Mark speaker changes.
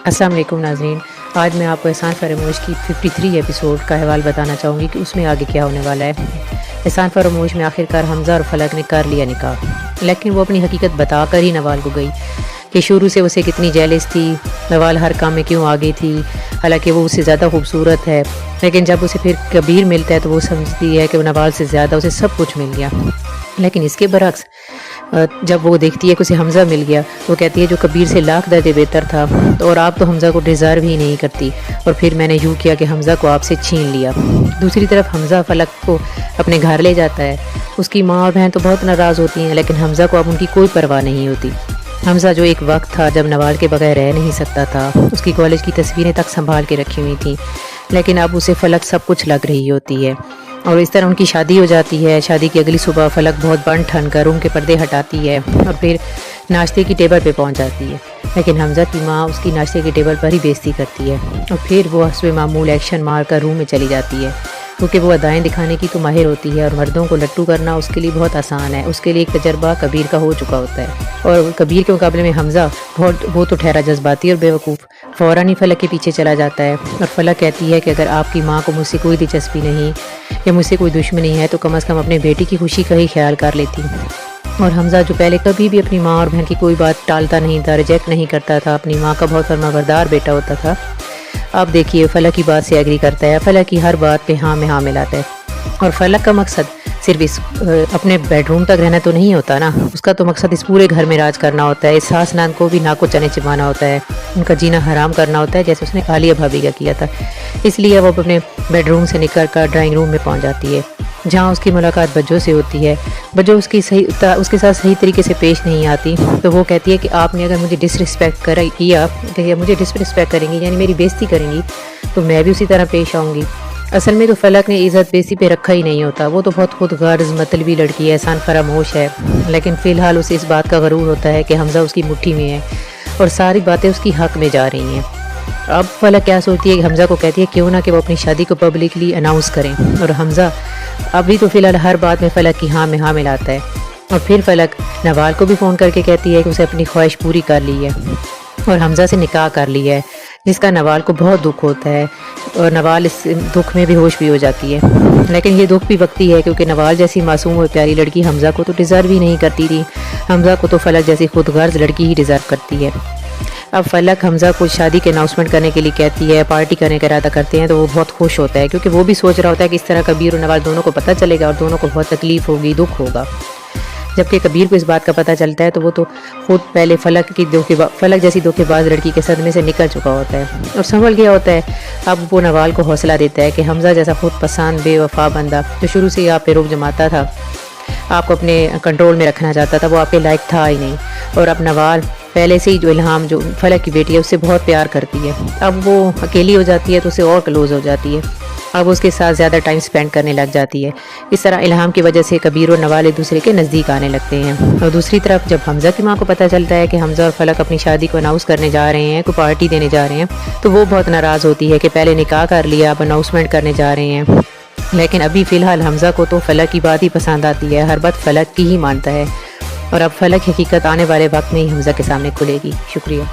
Speaker 1: السلام علیکم ناظرین، آج میں آپ کو احسان فراموش کی 53 ایپیسوڈ کا حوال بتانا چاہوں گی کہ اس میں آگے کیا ہونے والا ہے۔ احسان فراموش میں آخرکار حمزہ اور فلک نے کر لیا نکاح، لیکن وہ اپنی حقیقت بتا کر ہی نوال کو گئی کہ شروع سے اسے کتنی جیلس تھی، نوال ہر کام میں کیوں آگے تھی، حالانکہ وہ اس سے زیادہ خوبصورت ہے۔ لیکن جب اسے پھر کبیر ملتا ہے تو وہ سمجھتی ہے کہ وہ نوال سے زیادہ اسے سب کچھ مل گیا، لیکن اس کے برعکس جب وہ دیکھتی ہے کہ اسے حمزہ مل گیا، وہ کہتی ہے جو کبیر سے لاکھ درجے بہتر تھا، تو اور آپ تو حمزہ کو ڈیزرو ہی نہیں کرتی، اور پھر میں نے یوں کیا کہ حمزہ کو آپ سے چھین لیا۔ دوسری طرف حمزہ فلک کو اپنے گھر لے جاتا ہے۔ اس کی ماں اور بہن تو بہت ناراض ہوتی ہیں، لیکن حمزہ کو اب ان کی کوئی پرواہ نہیں ہوتی۔ حمزہ جو ایک وقت تھا جب نوال کے بغیر رہ نہیں سکتا تھا، اس کی کالج کی تصویریں تک سنبھال کے رکھی ہوئی تھیں، لیکن اب اسے فلک سب کچھ لگ رہی ہوتی ہے۔ اور اس طرح ان کی شادی ہو جاتی ہے۔ شادی کی اگلی صبح فلک بہت بن ٹھن کر روم کے پردے ہٹاتی ہے اور پھر ناشتے کی ٹیبل پہ پہنچ جاتی ہے، لیکن حمزہ کی ماں اس کی ناشتے کی ٹیبل پر ہی بےعزتی کرتی ہے، اور پھر وہ حسب معمول ایکشن مار کر روم میں چلی جاتی ہے، کیونکہ وہ ادائیں دکھانے کی تو ماہر ہوتی ہے اور مردوں کو لٹو کرنا اس کے لیے بہت آسان ہے۔ اس کے لیے ایک تجربہ کبیر کا ہو چکا ہوتا ہے، اور کبیر کے مقابلے میں حمزہ وہ تو ٹھہرا جذباتی اور بیوقوف فوراً ہی فلک کے پیچھے چلا جاتا ہے، اور فلک کہتی ہے کہ اگر آپ کی ماں کو مجھ سے کوئی دلچسپی نہیں یا مجھ سے کوئی دشمنی ہے تو کم از کم اپنے بیٹی کی خوشی کا ہی خیال کر لیتی۔ اور حمزہ جو پہلے کبھی بھی اپنی ماں اور بہن کی کوئی بات ٹالتا نہیں تھا، ریجیکٹ نہیں کرتا تھا، اپنی ماں کا بہت فرما بردار بیٹا ہوتا تھا، اب دیکھیے فلک کی بات سے ایگری کرتا ہے، فلک کی ہر بات پہ ہاں میں ہاں ملاتا ہے۔ اور فلک کا مقصد صرف اپنے بیڈ روم تک رہنا تو نہیں ہوتا نا، اس کا تو مقصد اس پورے گھر میں راج کرنا ہوتا ہے، اس ساس نند کو بھی ناکو چنے چبانا ہوتا ہے، ان کا جینا حرام کرنا ہوتا ہے، جیسے اس نے عالیہ بھابی کا کیا تھا۔ اس لیے وہ اپنے بیڈ روم سے نکل کر ڈرائنگ روم میں پہنچ جاتی ہے، جہاں اس کی ملاقات بجو سے ہوتی ہے۔ بجو اس کے ساتھ صحیح طریقے سے پیش نہیں آتی، تو وہ کہتی ہے کہ آپ نے اگر مجھے ڈسرسپیکٹ کیا کہ مجھے ڈسرسپیکٹ کریں گی، یعنی میری بےزتی کریں گی، تو میں بھی اسی طرح پیش آؤں گی۔ اصل میں تو فلک نے عزت بیسی پہ رکھا ہی نہیں ہوتا، وہ تو بہت خود غرض مطلبی لڑکی ہے، احسان فراموش ہے، لیکن فی الحال اسے اس بات کا غرور ہوتا ہے کہ حمزہ اس کی مٹھی میں ہے اور ساری باتیں اس کی حق میں جا رہی ہیں۔ اب فلک کیا سوچتی ہے کہ حمزہ کو کہتی ہے کیوں نہ کہ وہ اپنی شادی کو پبلکلی اناؤنس کریں، اور حمزہ ابھی تو فی الحال ہر بات میں فلک کی ہاں میں ہاں ملاتا ہے، اور پھر فلک نوال کو بھی فون کر کے کہتی ہے کہ اسے اپنی خواہش پوری کر لی ہے اور حمزہ سے نکاح کر لیا ہے، جس کا نوال کو بہت دکھ ہوتا ہے، اور نوال اس دکھ میں بے ہوش بھی ہو جاتی ہے، لیکن یہ دکھ بھی وقتی ہے، کیونکہ نوال جیسی معصوم اور پیاری لڑکی حمزہ کو تو ڈیزرو ہی نہیں کرتی تھی، حمزہ کو تو فلک جیسی خود غرض لڑکی ہی ڈیزرو کرتی ہے۔ اب فلک حمزہ کو شادی کے اناؤنسمنٹ کرنے کے لیے کہتی ہے، پارٹی کرنے کا ارادہ کرتے ہیں، تو وہ بہت خوش ہوتا ہے، کیونکہ وہ بھی سوچ رہا ہوتا ہے کہ اس طرح کبیر اور نوال دونوں کو پتہ چلے گا اور دونوں کو بہت تکلیف ہوگی، دکھ ہوگا۔ جبکہ کبیر کو اس بات کا پتہ چلتا ہے تو وہ تو خود پہلے فلک جیسی دھوکے باز لڑکی کے صدمے سے نکل چکا ہوتا ہے اور سنبھل گیا ہوتا ہے۔ اب وہ نوال کو حوصلہ دیتا ہے کہ حمزہ جیسا خود پسند بے وفا بندہ جو شروع سے ہی آپ پہ روک جماتا تھا، آپ کو اپنے کنٹرول میں رکھنا چاہتا تھا، وہ آپ کے لائق تھا ہی نہیں، اور اب نوال پہلے سے ہی جو الہام جو فلک کی بیٹی ہے اس سے بہت پیار کرتی ہے، اب وہ اکیلی ہو جاتی ہے تو اسے اور کلوز ہو جاتی ہے، اب اس کے ساتھ زیادہ ٹائم سپینڈ کرنے لگ جاتی ہے۔ اس طرح الہام کی وجہ سے کبیر اور نوال ایک دوسرے کے نزدیک آنے لگتے ہیں۔ اور دوسری طرف جب حمزہ کی ماں کو پتہ چلتا ہے کہ حمزہ اور فلک اپنی شادی کو اناؤنس کرنے جا رہے ہیں، کوئی پارٹی دینے جا رہے ہیں، تو وہ بہت ناراض ہوتی ہے کہ پہلے نکاح کر لیا، اب اناؤنسمنٹ کرنے جا رہے ہیں، لیکن ابھی فی الحال حمزہ کو تو فلک کی بات ہی پسند آتی ہے، ہر بات فلک کی ہی مانتا ہے، اور اب فلک حقیقت آنے والے وقت میں ہی حمزہ کے سامنے کھلے گی۔ شکریہ۔